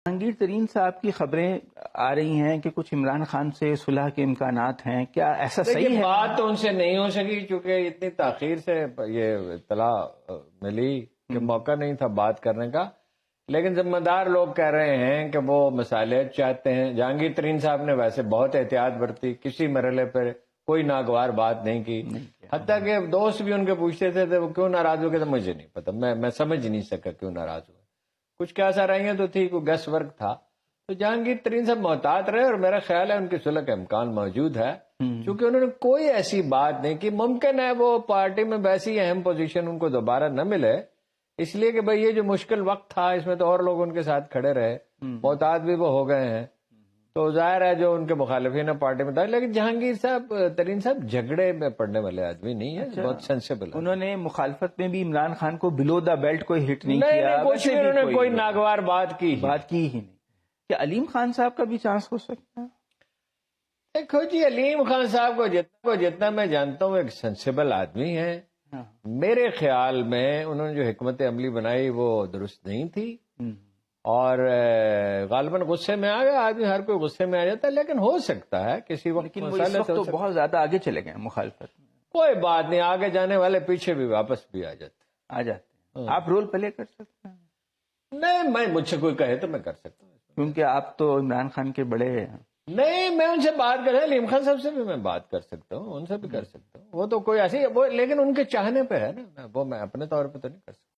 جہانگیر ترین صاحب کی خبریں آ رہی ہیں کہ کچھ عمران خان سے صلح کے امکانات ہیں، کیا ایسا صحیح ہے؟ بات تو ان سے نہیں ہو سکی چونکہ اتنی تاخیر سے یہ اطلاع ملی کہ موقع نہیں تھا بات کرنے کا، لیکن ذمہ دار لوگ کہہ رہے ہیں کہ وہ مصالحت چاہتے ہیں۔ جہانگیر ترین صاحب نے ویسے بہت احتیاط برتی، کسی مرحلے پر کوئی ناگوار بات نہیں کی، حتیٰ کہ دوست بھی ان کے پوچھتے تھے وہ کیوں ناراض ہو گئے، تو مجھے نہیں پتا، میں سمجھ نہیں سکا کیوں ناراض ہوئے، کچھ کیا سرائیاں تو تھی، کوئی گس ورک تھا۔ تو جہانگیر ترین صاحب محتاط رہے اور میرا خیال ہے ان کی صلح کا امکان موجود ہے، کیونکہ انہوں نے کوئی ایسی بات نہیں کی۔ ممکن ہے وہ پارٹی میں ویسی اہم پوزیشن ان کو دوبارہ نہ ملے، اس لیے کہ بھئی یہ جو مشکل وقت تھا اس میں تو اور لوگ ان کے ساتھ کھڑے رہے، محتاط بھی وہ ہو گئے ہیں، تو ظاہر ہے جو ان کے مخالفین پارٹی میں تھا۔ لیکن جہانگیر صاحب ترین صاحب جھگڑے میں پڑنے والے آدمی نہیں ہیں، بہت سینسیبل۔ انہوں نے مخالفت میں بھی عمران خان کو بلو دا بیلٹ کوئی ہٹ نہیں کیا، کچھ بھی انہوں نے کوئی ناگوار بات کی ہی نہیں۔ کیا علیم خان صاحب کا بھی چانس ہو سکتا ہے؟ دیکھو جی، علیم خان صاحب کو جتنا میں جانتا ہوں ایک سینسیبل آدمی ہے، میرے خیال میں انہوں نے جو حکمت عملی بنائی وہ درست نہیں تھی، اور غالباً غصے میں آ گیا آدمی، ہر کوئی غصے میں آ جاتا ہے، لیکن ہو سکتا ہے کسی وقت، لیکن وہ اس وقت تو بہت زیادہ آگے چلے گئے مخالفت میں۔ کوئی بات نہیں، آگے جانے والے پیچھے بھی واپس بھی آ جاتے ہیں۔ آپ رول پلے کر سکتے ہیں؟ نہیں، مجھ سے کوئی کہے تو میں کر سکتا ہوں، کیونکہ آپ تو عمران خان کے بڑے ہیں۔ نہیں، میں ان سے بات کر رہا، علیم خان صاحب سے بھی میں بات کر سکتا ہوں، ان سے بھی کر سکتا ہوں، وہ تو کوئی ایسی لیکن ان کے چاہنے پہ ہے نا، وہ میں اپنے طور پہ تو نہیں کر سکتا۔